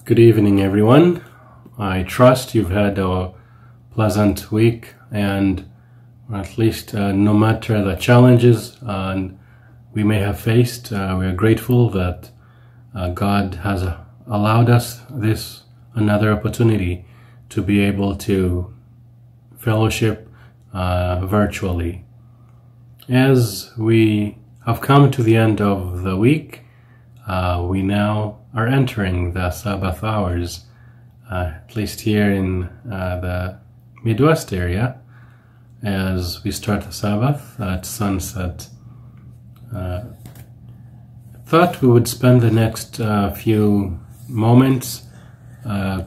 Good evening, everyone. I trust you've had a pleasant week, and at least no matter the challenges we may have faced, we are grateful that God has allowed us this another opportunity to be able to fellowship virtually. As we have come to the end of the week, we now are entering the Sabbath hours, at least here in the Midwest area, as we start the Sabbath at sunset. Thought we would spend the next few moments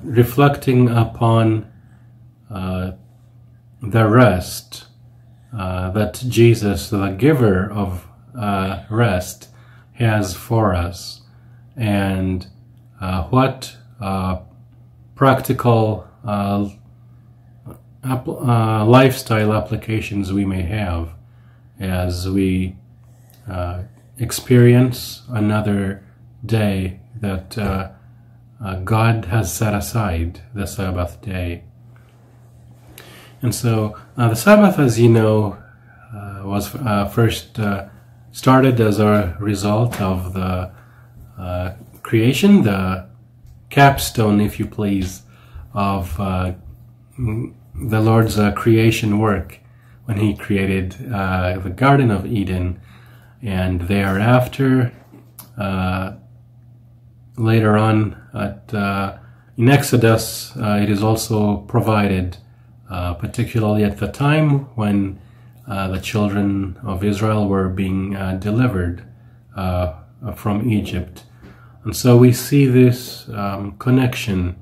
reflecting upon the rest that Jesus, the giver of rest, has for us, and what practical lifestyle applications we may have as we experience another day that God has set aside, the Sabbath day. And so the Sabbath, as you know, was first started as a result of the creation, the capstone, if you please, of the Lord's creation work when He created the Garden of Eden, and thereafter, later on in Exodus, it is also provided, particularly at the time when the children of Israel were being delivered from Egypt. And so we see this connection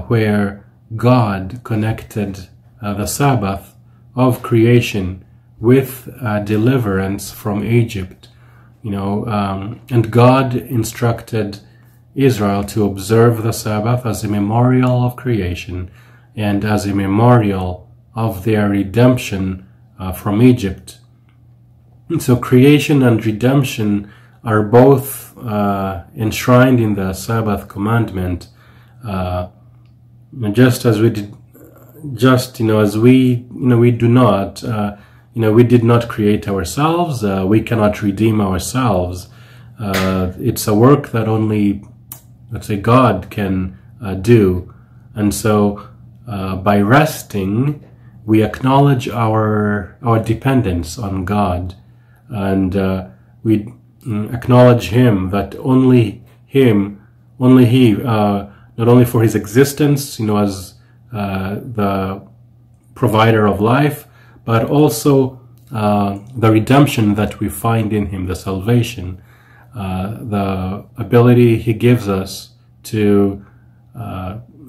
where God connected the Sabbath of creation with deliverance from Egypt, and God instructed Israel to observe the Sabbath as a memorial of creation and as a memorial of their redemption from Egypt. And so creation and redemption are both enshrined in the Sabbath commandment, just as we did, as we do not, we did not create ourselves. We cannot redeem ourselves. It's a work that only, let's say, God can do. And so, by resting, we acknowledge our dependence on God, and we acknowledge Him, that only He, not only for His existence, as the provider of life, but also the redemption that we find in Him, the salvation, the ability He gives us to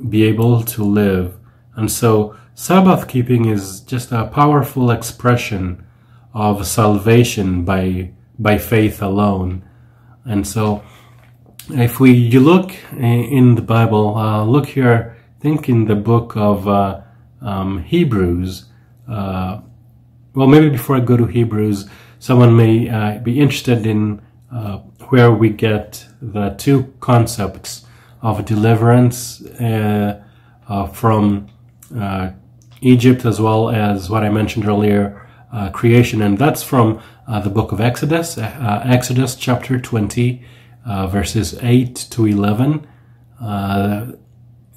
be able to live. And so Sabbath keeping is just a powerful expression of salvation by faith alone. And so if you look in the Bible, look here, think in the book of Hebrews. Well, maybe before I go to Hebrews, someone may be interested in where we get the two concepts of deliverance from Egypt, as well as what I mentioned earlier, creation, and that's from the book of Exodus, Exodus chapter 20, verses 8 to 11.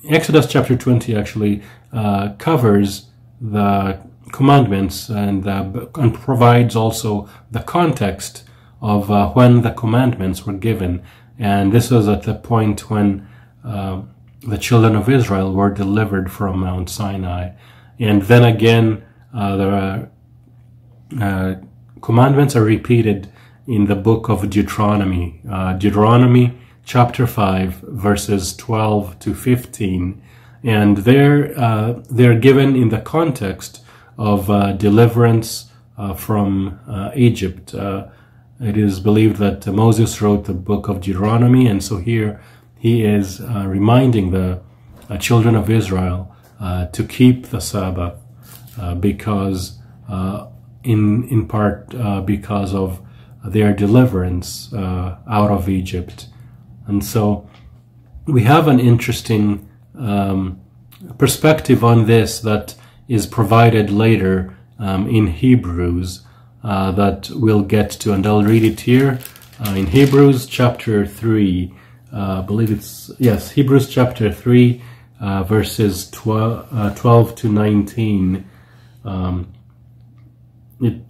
Exodus chapter 20 actually covers the commandments and provides also the context of when the commandments were given. And this was at the point when the children of Israel were delivered from Mount Sinai. And then again, the commandments are repeated in the book of Deuteronomy, Deuteronomy chapter 5, verses 12 to 15. And they're given in the context of deliverance from Egypt. It is believed that Moses wrote the book of Deuteronomy, and so here he is reminding the children of Israel to keep the Sabbath because in part because of their deliverance out of Egypt. And so we have an interesting perspective on this that is provided later in Hebrews that we'll get to, and I'll read it here in Hebrews chapter 3. I believe it's, yes, Hebrews chapter 3, verses 12 to 19.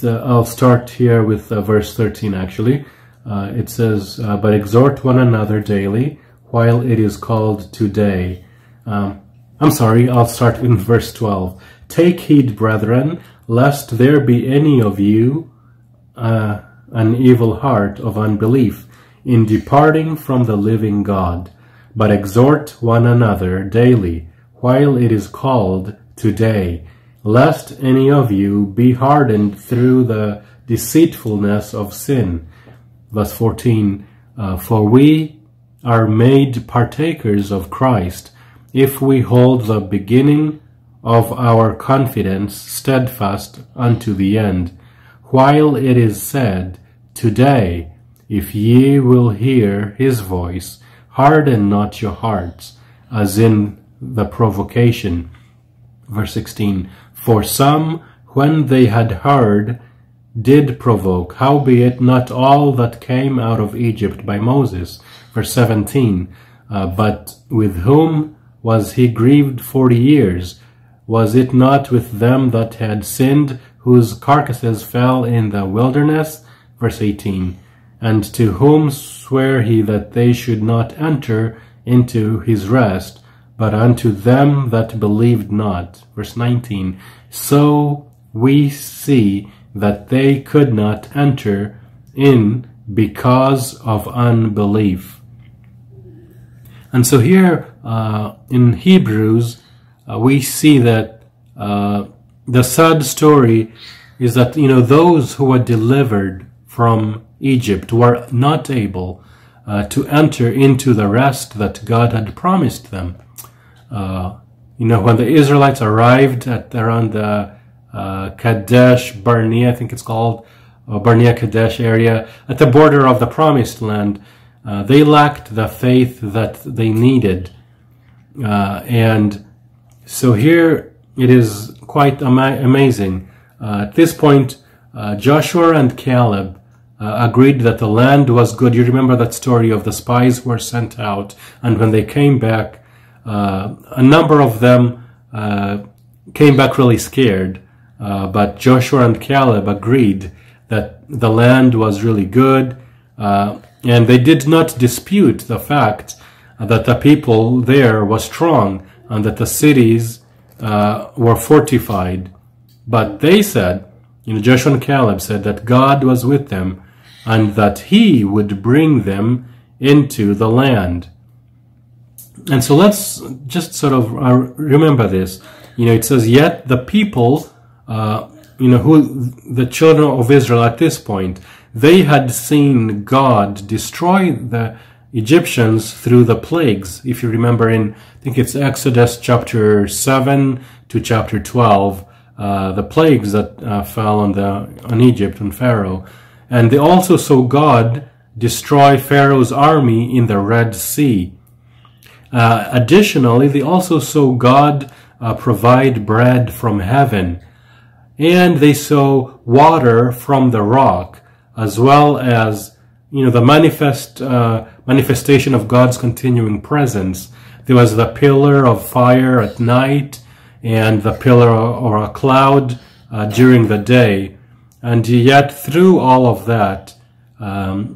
I'll start here with verse 13 actually. It says, but exhort one another daily while it is called today. I'm sorry, I'll start in verse 12. Take heed, brethren, lest there be any of you an evil heart of unbelief in departing from the living God, but exhort one another daily while it is called today, lest any of you be hardened through the deceitfulness of sin. Verse 14, for we are made partakers of Christ, if we hold the beginning of our confidence steadfast unto the end. While it is said, today, if ye will hear his voice, harden not your hearts, as in the provocation. Verse 16, for some, when they had heard, did provoke, howbeit not all that came out of Egypt by Moses. Verse 17, but with whom was he grieved 40 years? Was it not with them that had sinned, whose carcasses fell in the wilderness? Verse 18, and to whom sware he that they should not enter into his rest, but unto them that believed not? Verse 19, so we see that they could not enter in because of unbelief. And so here in Hebrews, we see that the sad story is that, those who were delivered from Egypt were not able to enter into the rest that God had promised them. When the Israelites arrived at around the Kadesh Barnea, I think it's called, Barnea Kadesh area, at the border of the Promised Land, they lacked the faith that they needed. And so here it is quite amazing. At this point, Joshua and Caleb agreed that the land was good. You remember that story of the spies were sent out, and when they came back, a number of them came back really scared. But Joshua and Caleb agreed that the land was really good, and they did not dispute the fact that the people there were strong and that the cities were fortified. But they said, Joshua and Caleb said that God was with them and that he would bring them into the land. And so let's just sort of remember this. It says, yet the people, who the children of Israel at this point, they had seen God destroy the Egyptians through the plagues. If you remember I think it's Exodus chapter 7 to chapter 12, the plagues that fell on Egypt and Pharaoh. And they also saw God destroy Pharaoh's army in the Red Sea. Additionally, they also saw God provide bread from heaven. And they saw water from the rock, as well as, the manifestation of God's continuing presence. There was the pillar of fire at night and the pillar or a cloud during the day. And yet through all of that,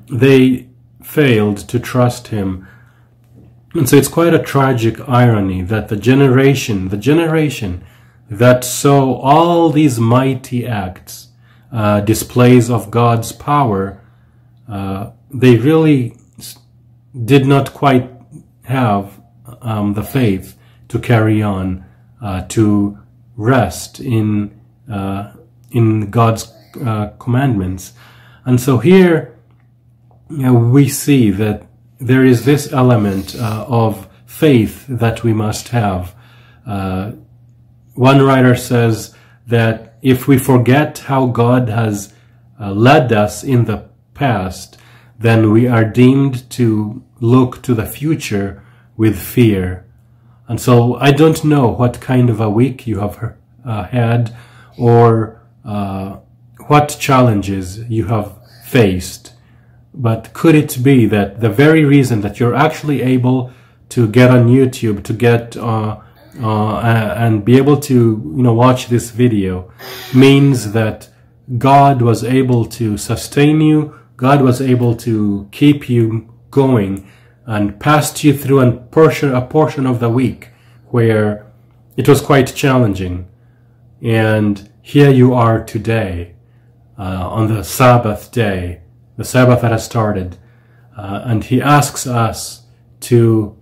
they failed to trust him. And so it's quite a tragic irony that the generation that saw all these mighty acts, displays of God's power, they really did not quite have the faith to carry on, to rest in God's commandments. And so here we see that there is this element of faith that we must have. One writer says that if we forget how God has led us in the past, then we are deemed to look to the future with fear. And so I don't know what kind of a week you have had, or what challenges you have faced. But could it be that the very reason that you're actually able to get on YouTube, to get and be able to watch this video, means that God was able to sustain you, God was able to keep you going, and passed you through a portion of the week where it was quite challenging. And here you are today, on the Sabbath day, the Sabbath that has started. And he asks us to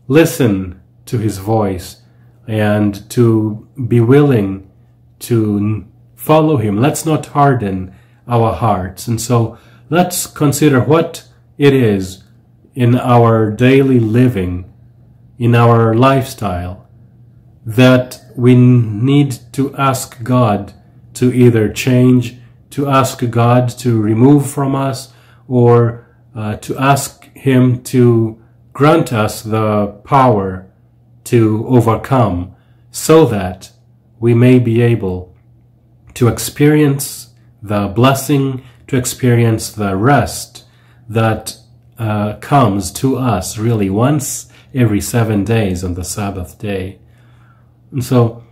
listen to his voice and to be willing to follow him. Let's not harden our hearts. And so let's consider what it is in our daily living, in our lifestyle, that we need to ask God to either change, to ask God to remove from us, or to ask him to grant us the power to overcome, so that we may be able to experience the blessing, to experience the rest that comes to us really once every 7 days on the Sabbath day. And so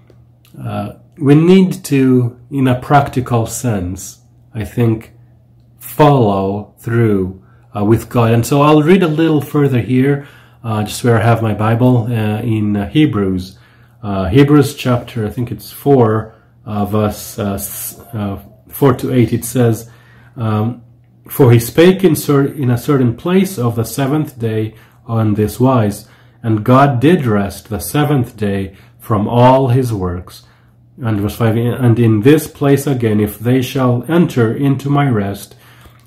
we need to, in a practical sense, I think, follow through with God. And so I'll read a little further here, just where I have my Bible, in Hebrews. Hebrews chapter, I think it's 4, verse 4 to 8. It says, "For he spake in a certain place of the seventh day on this wise, and God did rest the seventh day from all his works." And verse 5, "And in this place again, if they shall enter into my rest,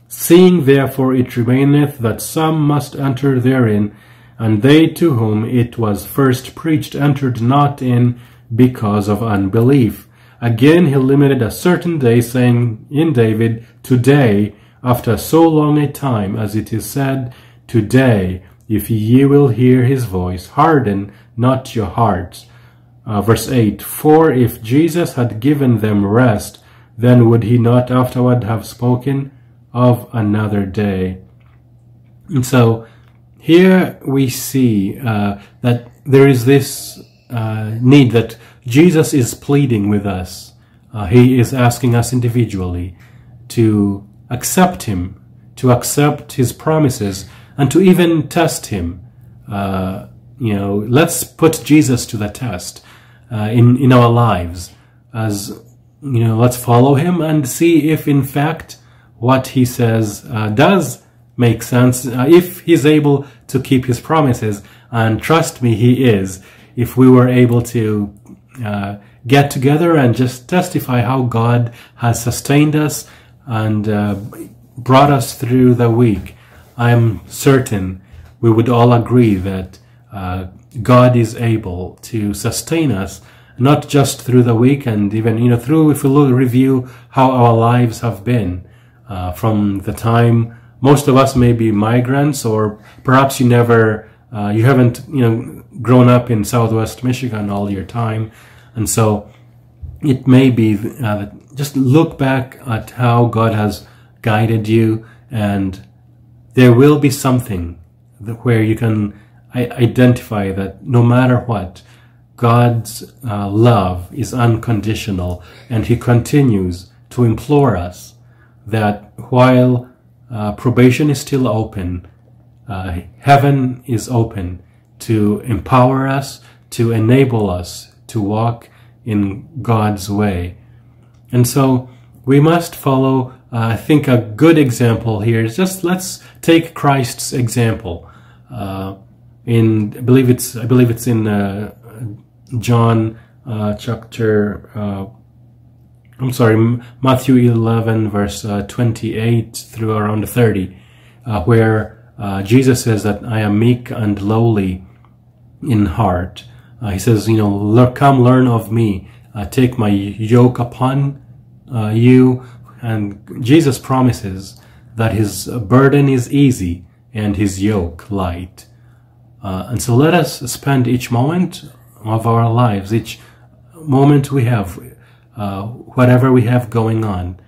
seeing therefore it remaineth that some must enter therein, and they to whom it was first preached entered not in because of unbelief. Again he limited a certain day, saying in David, Today, after so long a time, as it is said, Today, if ye will hear his voice, harden not your hearts." Verse 8, "For if Jesus had given them rest, then would he not afterward have spoken of another day?" And so here we see that there is this need that Jesus is pleading with us. He is asking us individually to accept him, to accept his promises, and to even test him. Let's put Jesus to the test in our lives. Let's follow him and see if in fact what he says does make sense, if he's able to keep his promises. And trust me, he is. If we were able to get together and just testify how God has sustained us and brought us through the week, I'm certain we would all agree that God is able to sustain us, not just through the week, and even through, if we review how our lives have been from the time most of us may be migrants, or perhaps you haven't grown up in Southwest Michigan all your time, and so it may be just look back at how God has guided you, and there will be something where you can identify that no matter what, God's love is unconditional, and he continues to implore us that while probation is still open, heaven is open to empower us, to enable us to walk in God's way. And so we must follow, I think a good example here is just let's take Christ's example. I believe it's in John Matthew 11 verse 28 through around 30, where Jesus says that I am meek and lowly in heart. He says, come learn of me, take my yoke upon you. And Jesus promises that his burden is easy and his yoke light. And so let us spend each moment of our lives, each moment we have, whatever we have going on,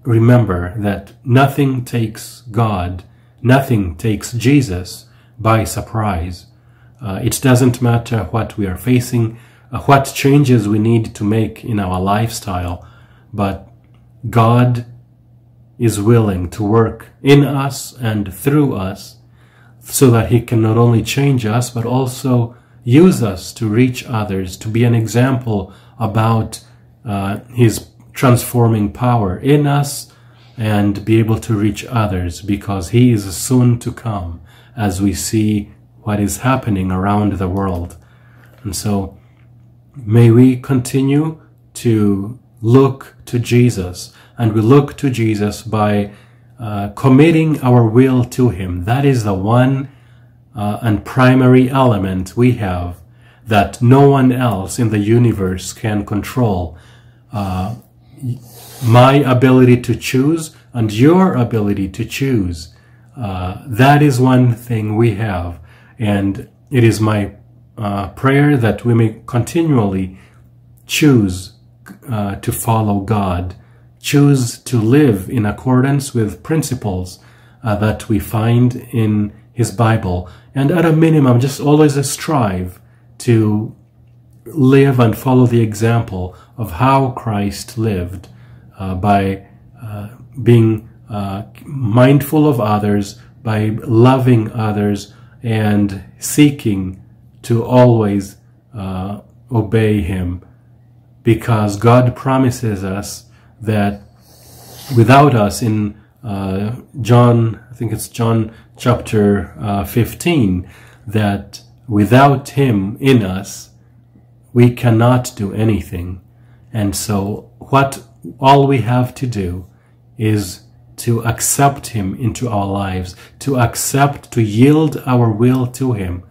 remember that nothing takes God, nothing takes Jesus by surprise. It doesn't matter what we are facing, what changes we need to make in our lifestyle, but God is willing to work in us and through us so that He can not only change us, but also use us to reach others, to be an example about His transforming power in us, and be able to reach others, because He is soon to come as we see what is happening around the world. And so may we continue to look to Jesus, and we look to Jesus by committing our will to Him. That is the one and primary element we have that no one else in the universe can control. My ability to choose and your ability to choose. That is one thing we have. And it is my prayer that we may continually choose to follow God, choose to live in accordance with principles that we find in His Bible, and at a minimum just always strive to live and follow the example of how Christ lived, by being mindful of others, by loving others, and seeking to always obey Him, because God promises us that without us, in John, I think it's John chapter 15, that without Him in us, we cannot do anything. And so all we have to do is to accept Him into our lives, to yield our will to Him,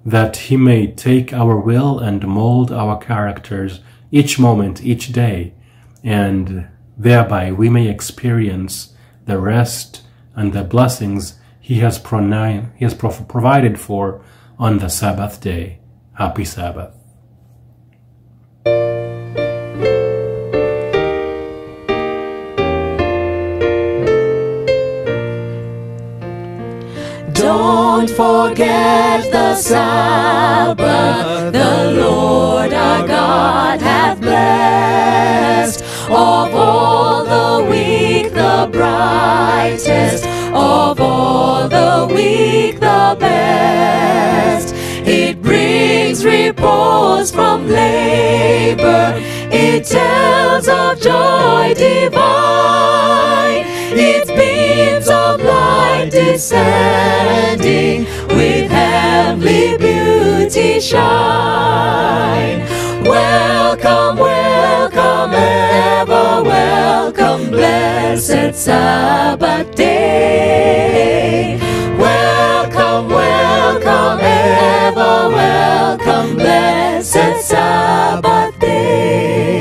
that He may take our will and mold our characters each moment, each day, and thereby we may experience the rest and the blessings He has provided for on the Sabbath day. Happy Sabbath. Don't forget the Sabbath, the Lord our God hath blessed. Of all the week the brightest, of all the week the best. It brings repose from labor, it tells of joy divine. Its beams of light descending with heavenly beauty shine. Welcome, welcome, ever welcome, blessed Sabbath day. Welcome, welcome, ever welcome, blessed Sabbath day.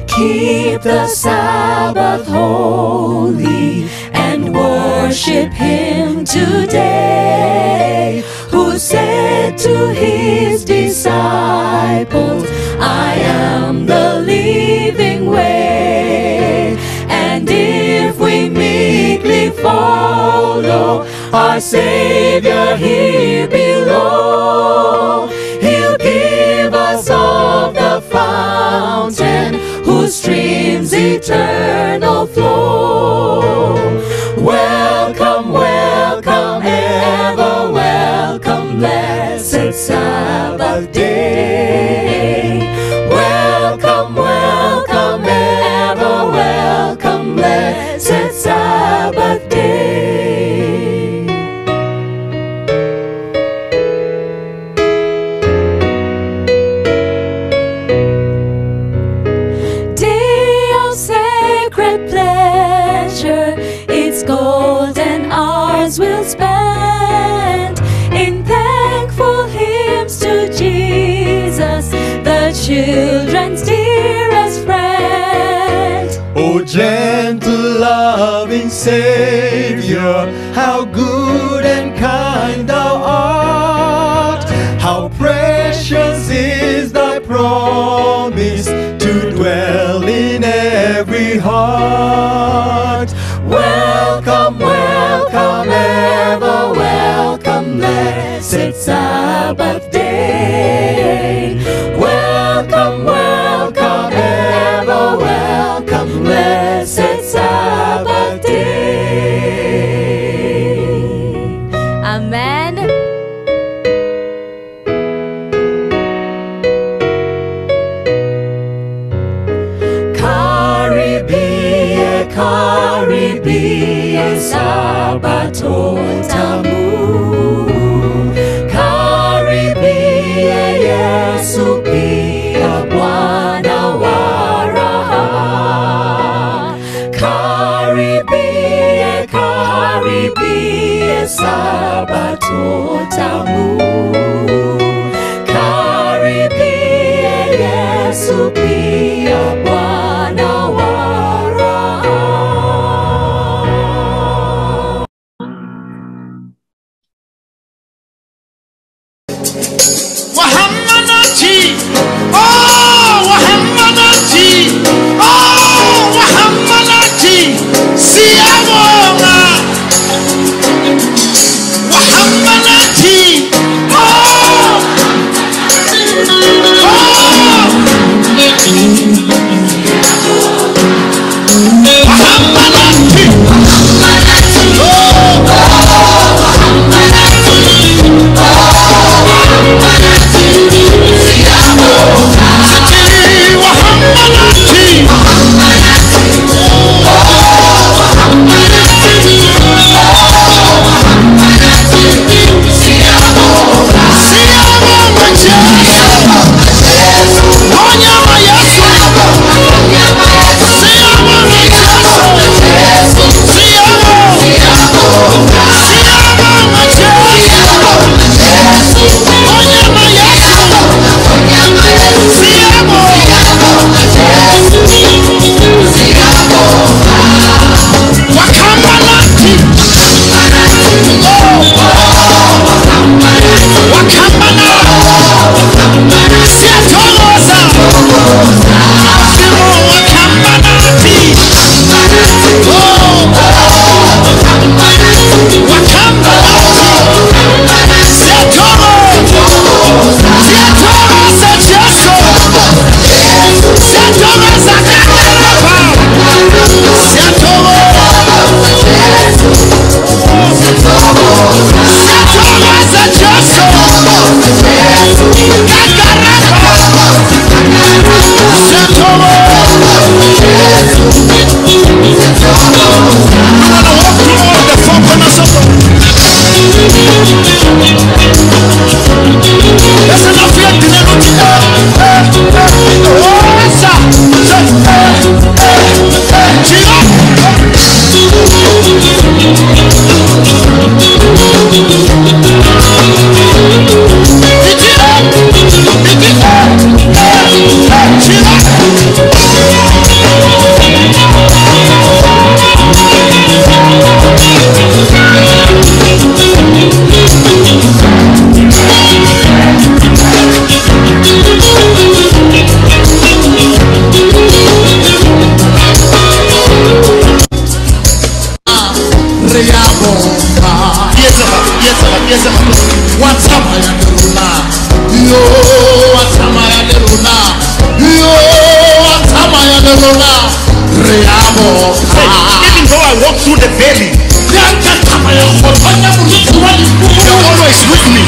Keep the Sabbath holy and worship Him today, who said to His disciples, I am the living way. And if we meekly follow our Savior here below, He'll give us of the fountain whose streams eternal flow. Welcome, welcome, ever welcome, blessed Sabbath day. Welcome, welcome, ever welcome, blessed Sabbath day. Its golden hours we'll spend in thankful hymns to Jesus. Savior, how good and kind thou art. How precious is thy promise to dwell in every heart. Welcome, welcome, ever welcome, blessed Sabbath day. Welcome, welcome, ever welcome, blessed Sabbath day. Amen. Karibie Sabato tamu, karibie Yesu pia Bwana wa raha. Karibie, karibie Sabato tamu, karibie Yesu pia Bwana wa Even though I walk through the valley, you're always with me.